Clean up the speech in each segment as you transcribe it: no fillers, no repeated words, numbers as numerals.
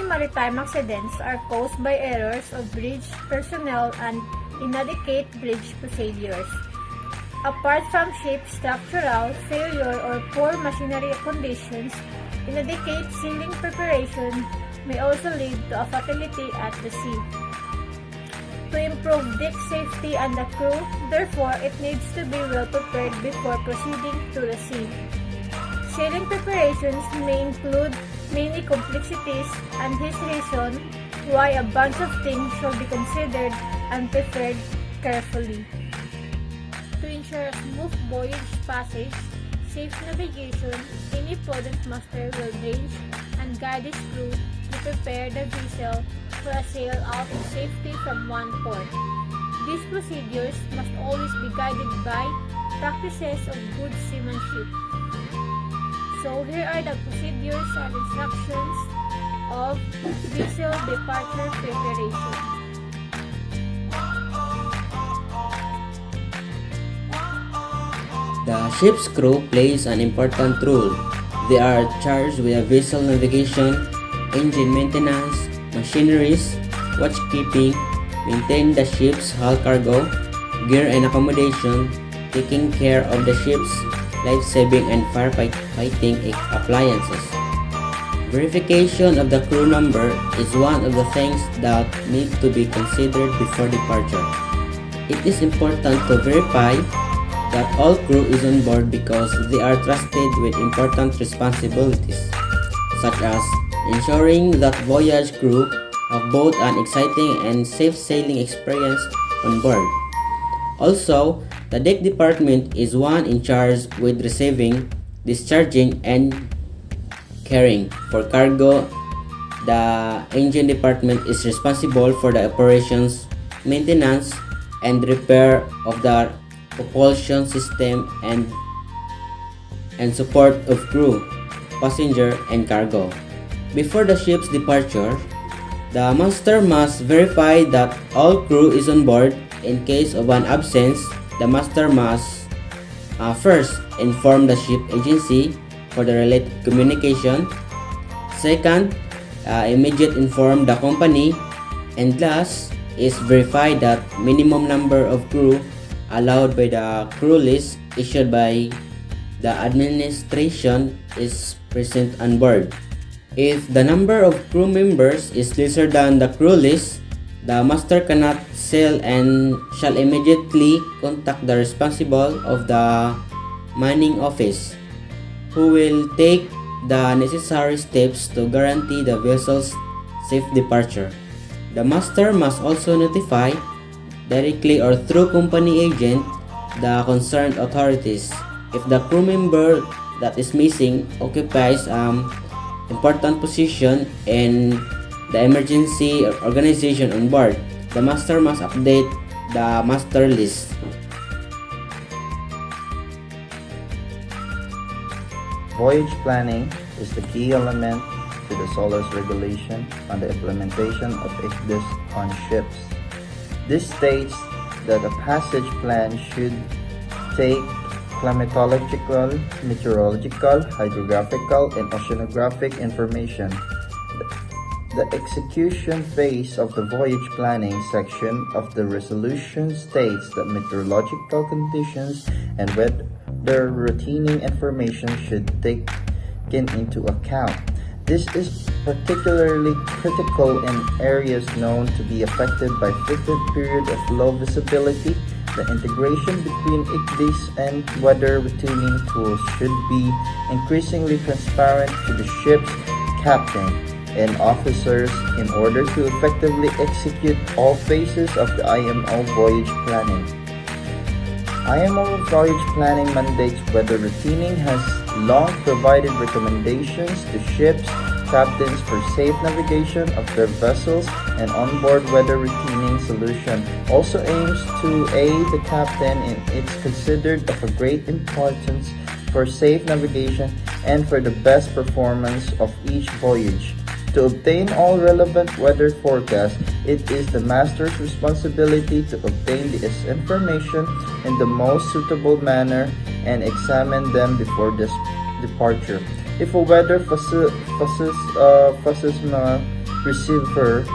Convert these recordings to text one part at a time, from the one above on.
Many maritime accidents are caused by errors of bridge personnel and inadequate bridge procedures. Apart from ship structural failure or poor machinery conditions, inadequate sealing preparation may also lead to a fatality at the sea. To improve deck safety and the crew, therefore, it needs to be well prepared before proceeding to the sea. Sailing preparations may include many complexities, and his reason why a bunch of things should be considered and prepared carefully. To ensure a smooth voyage passage, safe navigation, any prudent master will range and guide his crew to prepare the vessel for a sail out in safety from one port. These procedures must always be guided by practices of good seamanship. So here are the procedures and instructions of vessel departure preparation. The ship's crew plays an important role. They are charged with vessel navigation, engine maintenance, machineries, watchkeeping, maintain the ship's hull cargo, gear and accommodation, taking care of the ship's life-saving and firefighting appliances. Verification of the crew number is one of the things that need to be considered before departure. It is important to verify that all crew is on board because they are trusted with important responsibilities, such as ensuring that voyage crew have both an exciting and safe sailing experience on board. Also, the deck department is one in charge with receiving, discharging, and caring for cargo. The engine department is responsible for the operations, maintenance, and repair of the propulsion system and support of crew, passenger, and cargo. Before the ship's departure, the master must verify that all crew is on board. In case of an absence, the master must first inform the ship agency for the related communication. Second, immediate inform the company. And last is verify that minimum number of crew allowed by the crew list issued by the administration is present on board. If the number of crew members is lesser than the crew list, the master cannot sail and shall immediately contact the responsible of the manning office, who will take the necessary steps to guarantee the vessel's safe departure. The master must also notify, directly or through company agent, the concerned authorities if the crew member that is missing occupies important position in the emergency organization on board. The master must update the master list. Voyage planning is the key element to the SOLAS regulation on the implementation of ICDIS on ships. This states that a passage plan should take climatological, meteorological, hydrographical, and oceanographic information. The execution phase of the voyage planning section of the resolution states that meteorological conditions and weather routing information should be taken into account. This is particularly critical in areas known to be affected by frequent periods of low visibility. The integration between ICDIS and weather routing tools should be increasingly transparent to the ship's captain and officers in order to effectively execute all phases of the IMO voyage planning. IMO voyage planning mandates weather routing has long provided recommendations to ships' captains for safe navigation of their vessels, and onboard weather routing solution also aims to aid the captain in it's considered of a great importance for safe navigation and for the best performance of each voyage. To obtain all relevant weather forecasts, it is the master's responsibility to obtain this information in the most suitable manner and examine them before this departure. If a weather receiver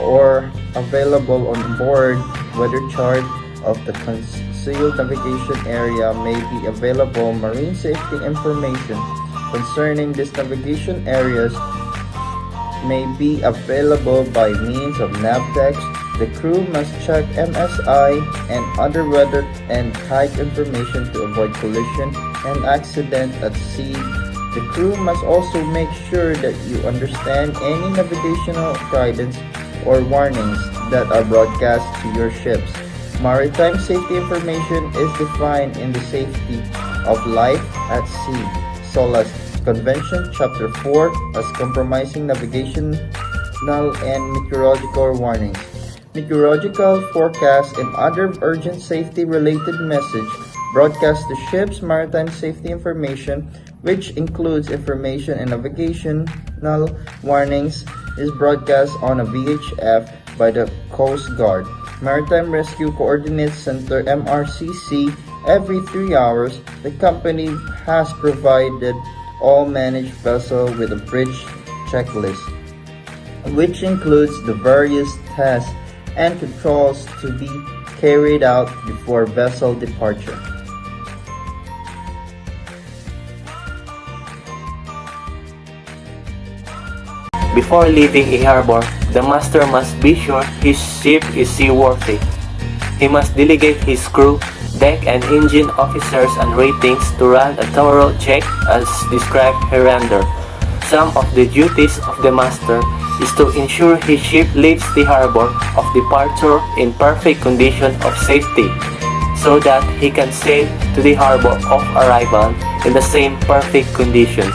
or available on board. Weather chart of the concealed navigation area may be available. Marine safety information concerning these navigation areas may be available by means of Navtex. The crew must check MSI and other weather and type information to avoid collision and accident at sea. The crew must also make sure that you understand any navigational guidance or warnings that are broadcast to your ships. Maritime safety information is defined in the Safety of Life at Sea SOLAS Convention Chapter 4 as compromising navigational and meteorological warnings, meteorological forecasts, and other urgent safety-related message broadcast to ships. Maritime safety information, which includes information and navigational warnings, is broadcast on a VHF by the Coast Guard Maritime Rescue Coordinate Center MRCC every 3 hours. The company has provided all managed vessels with a bridge checklist, which includes the various tests and controls to be carried out before vessel departure. Before leaving a harbor, the master must be sure his ship is seaworthy. He must delegate his crew, deck and engine officers and ratings to run a thorough check as described hereunder. Some of the duties of the master is to ensure his ship leaves the harbor of departure in perfect condition of safety, so that he can sail to the harbor of arrival in the same perfect condition.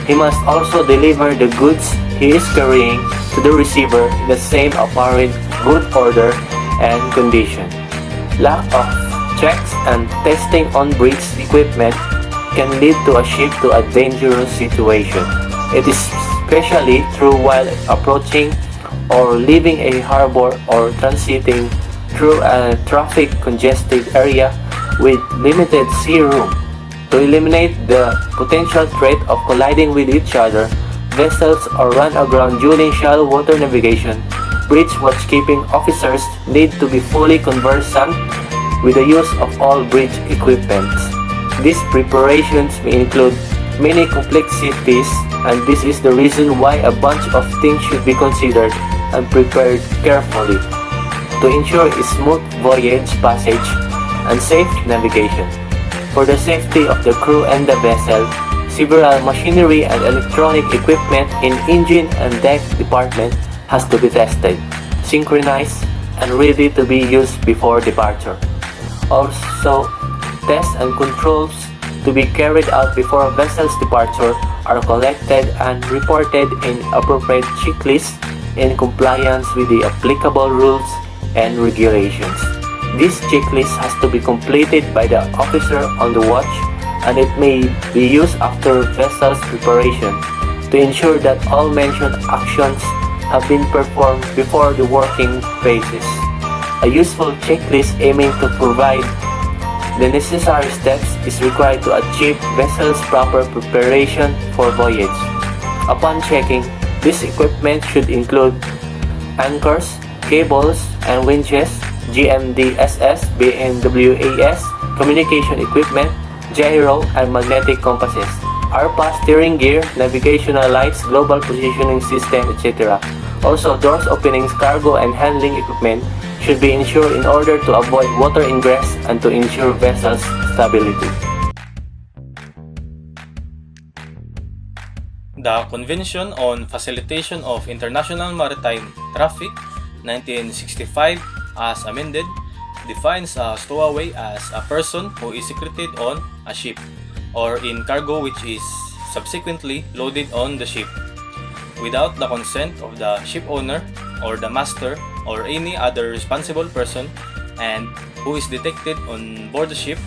He must also deliver the goods he is carrying to the receiver in the same apparent good order and condition. Lack of checks and testing on bridge equipment can lead to a ship to a dangerous situation. It is especially true while approaching or leaving a harbor or transiting through a traffic congested area with limited sea room. To eliminate the potential threat of colliding with each other, vessels are run aground during shallow water navigation. Bridge watchkeeping officers need to be fully conversant with the use of all bridge equipment. These preparations may include many complexities, and this is the reason why a bunch of things should be considered and prepared carefully to ensure a smooth voyage passage and safe navigation. For the safety of the crew and the vessel, several machinery and electronic equipment in engine and deck department has to be tested, synchronized, and ready to be used before departure. Also, tests and controls to be carried out before a vessel's departure are collected and reported in appropriate checklists in compliance with the applicable rules and regulations. This checklist has to be completed by the officer on the watch, and it may be used after vessel's preparation to ensure that all mentioned actions have been performed before the working phases. A useful checklist aiming to provide the necessary steps is required to achieve vessel's proper preparation for voyage. Upon checking, this equipment should include anchors, cables and winches, GMDSS, BMWAS, communication equipment, gyro and magnetic compasses, ARPA, steering gear, navigational lights, global positioning system, etc. Also, doors openings, cargo and handling equipment should be ensured in order to avoid water ingress and to ensure vessel's stability. The Convention on Facilitation of International Maritime Traffic, 1965, as amended, defines a stowaway as a person who is secreted on a ship or in cargo which is subsequently loaded on the ship without the consent of the ship owner or the master or any other responsible person, and who is detected on board the ship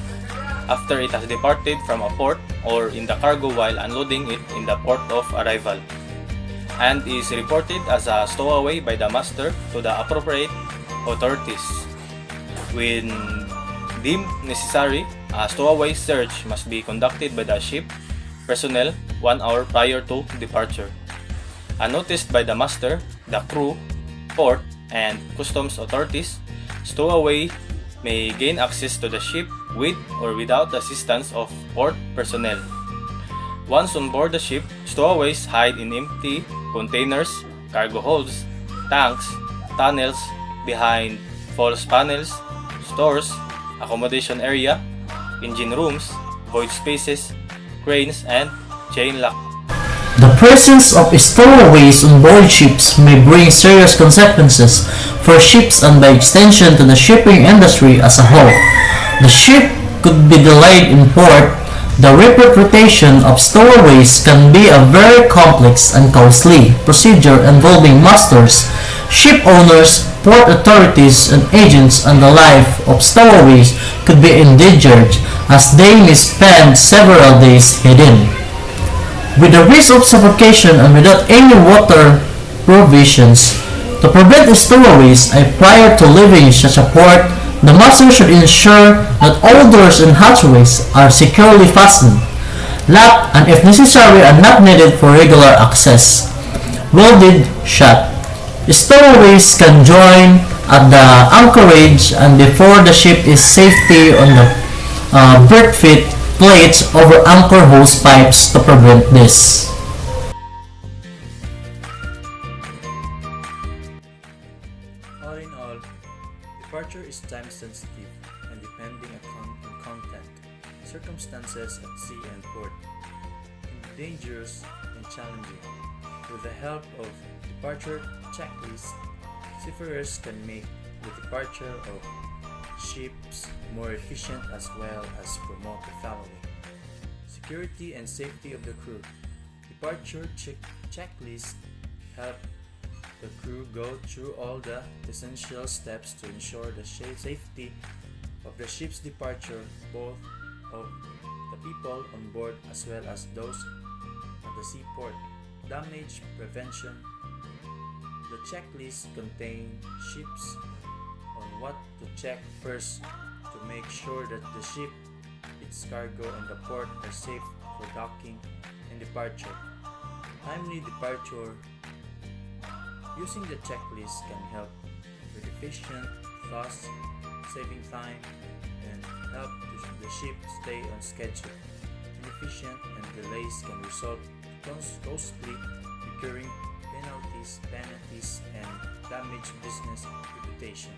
after it has departed from a port or in the cargo while unloading it in the port of arrival, and is reported as a stowaway by the master to the appropriate authorities. When deemed necessary, a stowaway search must be conducted by the ship personnel 1 hour prior to departure. Unnoticed by the master, the crew, port, and customs authorities, stowaway may gain access to the ship with or without the assistance of port personnel. Once on board the ship, stowaways hide in empty containers, cargo holds, tanks, tunnels, behind false panels, stores, accommodation area, engine rooms, void spaces, cranes, and chain lock. The presence of stowaways on board ships may bring serious consequences for ships and by extension to the shipping industry as a whole. The ship could be delayed in port. The repeat rotation of stowaways can be a very complex and costly procedure involving masters, ship owners, port authorities, and agents, and the life of stowaways could be endangered as they may spend several days hidden. With the risk of suffocation and without any water provisions, to prevent stowaways prior to leaving such a port, the master should ensure that all doors and hatchways are securely fastened, locked, and if necessary are not needed for regular access, welded shut. Stowaways can join at the anchorage and before the ship is safety on the berth fit plates over anchor hose pipes to prevent this. All in all, departure is time sensitive and depending on content, circumstances at sea and port, can be dangerous and challenging. With the help of departure checklist, seafarers can make the departure of ships more efficient as well as promote the following: security and safety of the crew. Departure checklist help the crew go through all the essential steps to ensure the safety of the ship's departure, both of the people on board as well as those at the seaport. Damage prevention. The checklist contains tips on what to check first to make sure that the ship, its cargo, and the port are safe for docking and departure. Timely departure. Using the checklist can help with efficient, thus saving time and help the ship stay on schedule. Inefficient and delays can result in costly recurring penalties and damage business reputation.